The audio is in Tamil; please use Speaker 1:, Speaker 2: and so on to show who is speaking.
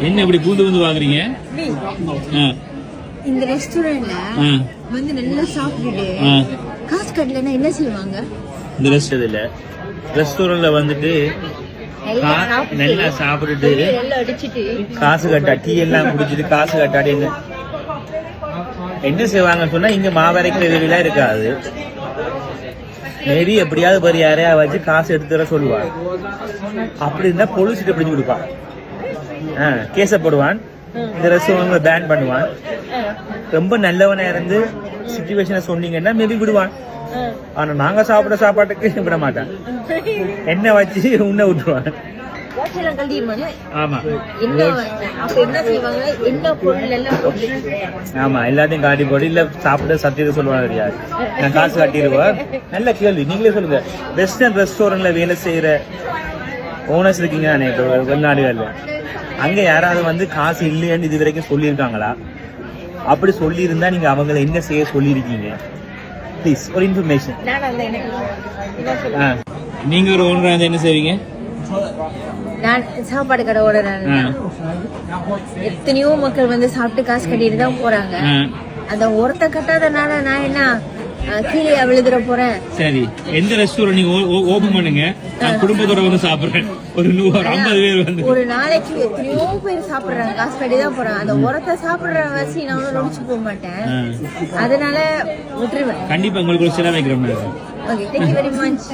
Speaker 1: என்ன இப்படி பூந்து பூந்து வாங்குறீங்க?
Speaker 2: இந்த ரெஸ்டாரண்ட்ல வந்து நல்லா சாப்பிட்டுட்டு காசு கட்டலன்னா என்ன செய்வாங்க?
Speaker 1: இந்த ரெஸ்டாரண்ட்ல வந்துட்டு நல்லா சாப்பிட்டுட்டு காசு கட்டா டீ எல்லாம் குடிச்சிட்டு காசு கட்டாடி என்ன செய்வாங்கன்னு சொன்னா இங்க மாவரைக்கிற வெளியெல்லாம் இருக்காது. மேபி எப்படியாவது ஒரு யாரையா வச்சு காசு எடுத்து தர சொல்லுவாங்க. அப்படி இருந்தா போலீஸ்கிட்ட பிடிச்சு கொடுப்பான், கேசப்படுவான், இந்த ரெஸ்டாரண்ட் பேன் பண்ணுவான். ரொம்ப நல்லவனா இருந்து சிச்சுவேஷனை சொன்னீங்கன்னா மேபி விடுவான். ஆனா நாங்க சாப்பிட சாப்பாட்டுக்கு விட மாட்டான், என்ன வச்சு உன்ன விட்டுருவான். ஆமா ஆமா எல்லாத்தையும் காட்டி போட்டு இல்ல சாப்பிட சத்தியத்தை சொல்லுவாங்க தெரியாது. நான் காசு காட்டிடுவேன். நல்ல கேள்வி, நீங்களே சொல்லுங்க. வெஸ்டர்ன் ரெஸ்டாரண்ட்ல வேலை செய்யற ஓனர்ஸ் இருக்கீங்க வெளிநாடுகள்ல, அங்க யாராவது வந்து காசு இல்லையான்னு இது வரைக்கும் சொல்லியிருக்காங்களா? அப்படி சொல்லி இருந்தா நீங்க அவங்களை என்ன செய்ய சொல்லியிருக்கீங்க? ப்ளீஸ் ஒரு இன்ஃபர்மேஷன். நீங்க ஒரு ஓனரா என்ன செய்வீங்க?
Speaker 2: நான் சாப்பாடு கடை ஓடுறேன். எத்தனையோ மக்கள் வந்து சாப்பிட்டு காசு கட்டிட்டு தான் போறாங்க. அந்த ஒருத்த கட்டாதனால நான் என்ன கீழே விழுதுற போறேன்?
Speaker 1: சரி, எந்த ரெஸ்டாரண்ட் நீங்க ஓபன் பண்ணுங்க, நான் குடும்பத்தோட வந்து சாப்பிடுறேன். ஒரு 50 பேர் வந்து
Speaker 2: ஒரு நாளைக்கு எத்தனையோ பேர் சாப்பிடுறாங்க, காசு கட்டி தான் போறாங்க. அந்த ஒருத்த சாப்பிடுற வச்சு நான் நொடிச்சு போக மாட்டேன், அதனால விட்டுருவேன்.
Speaker 1: கண்டிப்பா உங்களுக்கு ஒரு சில வைக்கிறோம்.
Speaker 2: Okay, thank you very much.